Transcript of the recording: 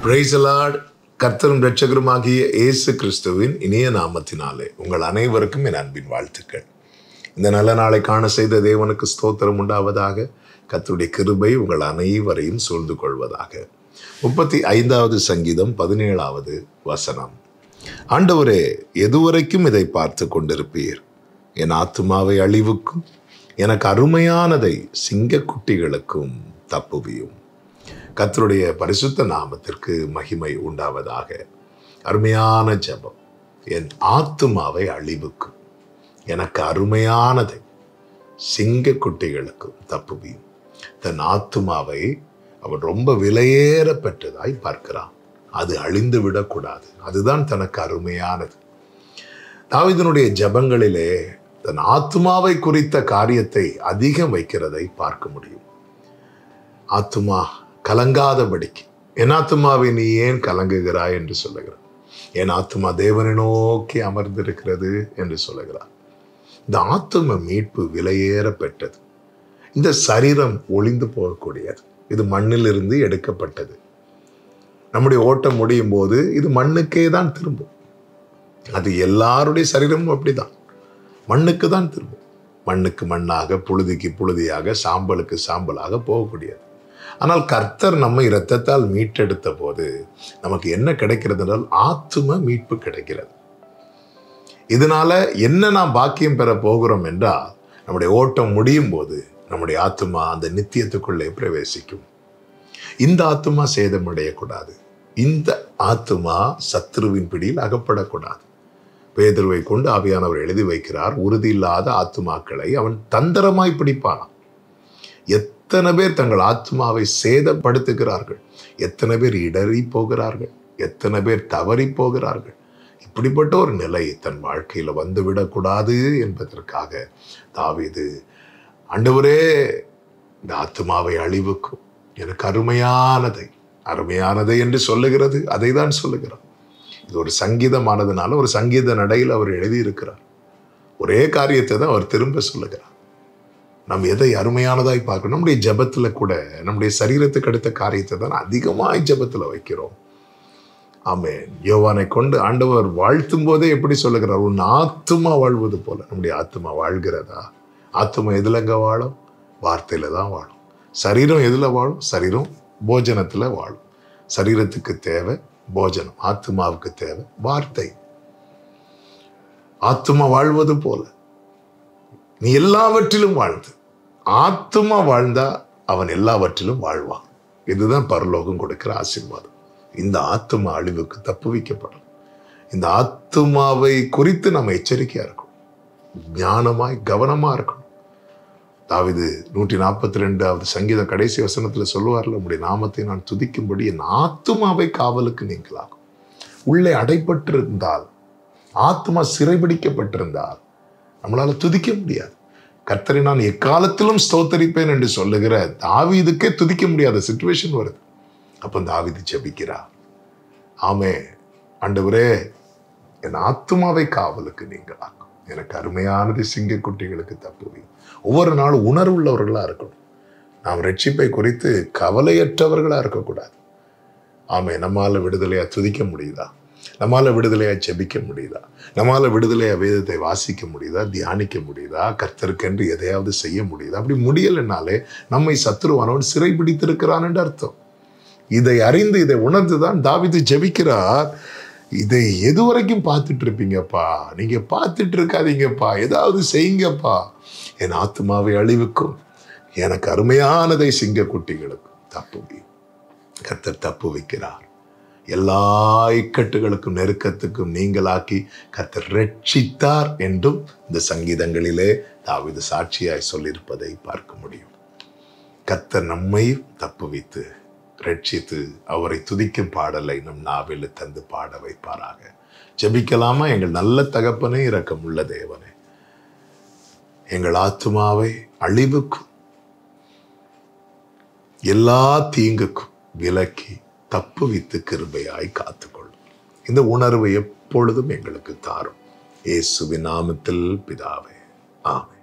Praise the Lord. கர்த்தரும் இரட்சகருமாகிய இயேசு கிறிஸ்துவின் இனிய நாமத்தினாலே உங்கள் அனைவருக்கும் என் அன்பின் வாழ்த்துக்கள். இந்த நல்ல நாளை காண செய்த தேவனுக்கு ஸ்தோத்திரம் உண்டாவதாக. கர்த்தருடைய கிருபை உங்கள் அனைவரையும் சூழ்ந்து கொள்வதாக. 35வது சங்கீதம் 17வது வசனம். ஆண்டவரே, எதுவரைக்கும் இதை பார்த்து கொண்டிருப்பீர்? என் ஆத்துமாவை அழிவுக்கும் எனக்கு அருமையானதை சிங்கக்குட்டிகளுக்கும் தப்புவியும். கர்த்தருடைய பரிசுத்த நாமத்திற்கு மகிமை உண்டாவதாக. அருமையான ஜெபம். என் ஆத்துமாவை அழிவுக்கும் எனக்கு அருமையானதை சிங்கக்குட்டிகளுக்கும் தப்புவியும். தன் ஆத்துமாவை அவன் ரொம்ப விலையேற பெற்றதாய் பார்க்கிறான். அது அழிந்து விடக்கூடாது. அதுதான் தனக்கு அருமையானது. தாவீதினுடைய ஜெபங்களிலே தன் ஆத்துமாவை குறித்த காரியத்தை அதிகம் வைக்கிறதை பார்க்க முடியும். ஆத்துமா கலங்காதபடிக்கு, என் ஆத்துமாவை நீ ஏன் கலங்குகிறாய் என்று சொல்லுகிறார். என் ஆத்துமா தேவனை நோக்கி அமர்ந்திருக்கிறது என்று சொல்லுகிறார். இந்த ஆத்தும மீட்பு விலையேற பெற்றது. இந்த சரீரம் ஒளிந்து போகக்கூடியது. இது மண்ணிலிருந்து எடுக்கப்பட்டது. நம்முடைய ஓட்டம் முடியும் போது இது மண்ணுக்கே தான் திரும்பும். அது எல்லாருடைய சரீரமும் அப்படிதான், மண்ணுக்கு தான் திரும்பும். மண்ணுக்கு மண்ணாக, புழுதிக்கு புழுதியாக, சாம்பலுக்கு சாம்பலாக போகக்கூடியது. ஆனால் கர்த்தர் நம்மை இரத்தத்தால் மீட்டெடுத்த போது நமக்கு என்ன கிடைக்கிறது என்றால் ஆத்தும மீட்பு கிடைக்கிறது. இதனால என்ன நாம் பாக்கியம் பெற போகிறோம் என்றால், நம்முடைய ஓட்டம் முடியும் போது நம்முடைய ஆத்துமா அந்த நித்தியத்துக்குள்ளே பிரவேசிக்கும். இந்த ஆத்துமா சேதமடையக்கூடாது. இந்த ஆத்துமா சத்துருவின் பிடியில் அகப்படக்கூடாது. பேதுருவை கொண்டு ஆவியானவர் எழுதி வைக்கிறார், உறுதி இல்லாத ஆத்துமாக்களை அவன் தந்திரமாய் பிடிப்பானாம். எத்தனை பேர் தங்கள் ஆத்மாவை சேதப்படுத்துகிறார்கள், எத்தனை பேர் இடறி போகிறார்கள், எத்தனை பேர் தவறி போகிறார்கள். இப்படிப்பட்ட ஒரு நிலை தன் வாழ்க்கையில வந்துவிடக்கூடாது என்பதற்காக தாவீது, ஆண்டவரே, இந்த ஆத்மாவை அழிவுக்கும் எனக்கு அருமையானதை அருமையானதை என்று சொல்லுகிறது. அதை தான் சொல்லுகிறார். இது ஒரு சங்கீதமானதுனால ஒரு சங்கீத நடையில் அவர் எழுதியிருக்கிறார். ஒரே காரியத்தை தான் அவர் திரும்ப சொல்லுகிறார். நம்ம எதை அருமையானதாய் பார்க்கணும்? நம்முடைய ஜெபத்துல கூட நம்முடைய சரீரத்துக்கு அடுத்த காரியத்தை தான் அதிகமாய் ஜெபத்துல வைக்கிறோம். ஆமென். யோவானை கொண்டு ஆண்டவர் வாழ்த்தும் போதே எப்படி சொல்லுகிறார்? உன் ஆத்துமா வாழ்வது போல. நம்முடைய ஆத்துமா வாழ்கிறதா? ஆத்துமா எதுலங்க வாழும்? வார்த்தையில தான் வாழும். சரீரம் எதுல வாழும்? சரீரம் போஜனத்துல வாழும். சரீரத்துக்கு தேவை போஜனம், ஆத்துமாவுக்கு தேவை வார்த்தை. ஆத்துமா வாழ்வது போல நீ எல்லாவற்றிலும் வாழ்ந்து, ஆத்துமா வாழ்ந்தா அவன் எல்லாவற்றிலும் வாழ்வான். இதுதான் பரலோகம் கொடுக்கிற ஆசீர்வாதம். இந்த ஆத்துமா அழிவுக்கு தப்புவிக்கப்படும். இந்த ஆத்துமாவை குறித்து நம்ம எச்சரிக்கையா இருக்கணும், ஞானமாய் கவனமா இருக்கணும். தாவீது 142வது சங்கீதம் கடைசி வசனத்துல சொல்லுவார்ல, உம்முடைய நாமத்தை நான் துதிக்கும்படி என் ஆத்துமாவை காவலுக்கு நீங்களாகும். உள்ளே அடைப்பட்டிருந்தால், ஆத்துமா சிறைபிடிக்கப்பட்டிருந்தால் நம்மளால துதிக்க முடியாது. கர்த்தரை நான் எக்காலத்திலும் ஸ்தோத்தரிப்பேன் என்று சொல்லுகிற தாவீதுக்கே துதிக்க முடியாத சிச்சுவேஷன் வருது. அப்ப தாவீது ஜெபிக்கிறார், ஆமே ஆண்டவரே, என் ஆத்துமாவை காவலுக்கு நீங்களாக்கும், எனக்கு அருமையானது சிங்கக்குட்டிகளுக்கு தப்புவி. ஒவ்வொரு நாளும் உணர்வுள்ளவர்களா இருக்கணும். நாம் ரட்சிப்பை குறித்து கவலையற்றவர்களா இருக்கக்கூடாது. ஆமே, நம்மால விடுதலையா துதிக்க முடியுதா? நம்மால விடுதலையா ஜெபிக்க முடியுதா? நம்மால விடுதலையா வேதத்தை வாசிக்க முடியுதா? தியானிக்க முடியுதா? கர்த்தருக்கென்று எதையாவது செய்ய முடியுதா? அப்படி முடியலைன்னாலே நம்மை சத்துருவானவன் சிறை பிடித்திருக்கிறான் என்று அர்த்தம். இதை அறிந்து, இதை உணர்ந்துதான் தாவீது ஜெபிக்கிறார். இதை எதுவரைக்கும் பார்த்துட்டு இருப்பீங்கப்பா? நீங்க பார்த்துட்டு இருக்காதீங்கப்பா, ஏதாவது செய்யுங்கப்பா. என் ஆத்துமாவை அழிவுக்கும் எனக்கு அருமையானதை சிங்கக்குட்டிகளுக்கும் தப்புவி. கர்த்தர் தப்பு வைக்கிறார். எல்லா இக்கட்டுகளுக்கும் நெருக்கத்துக்கும் நீங்களாக்கி கர்த்தர் ரட்சித்தார் என்றும் இந்த சங்கீதங்களிலே தாவீது சாட்சியாய் சொல்லியிருப்பதை பார்க்க முடியும். கர்த்தர் நம்மை தப்புவித்து ரட்சித்து அவரை துதிக்கும் பாடலை நம் நாவில் தந்து பாட வைப்பாராக. ஜெபிக்கலாமா? எங்கள் நல்ல தகப்பனே, இரக்கமுள்ள தேவனே, எங்கள் ஆத்துமாவை அழிவுக்கும் எல்லா தீங்குக்கும் விலக்கி தப்புவித்து கிருபையாய் காத்துக்கொள்ளும். இந்த உணர்வை எப்பொழுதும் எங்களுக்கு தாரும். இயேசுவின் நாமத்தில் பிதாவே, ஆமென்.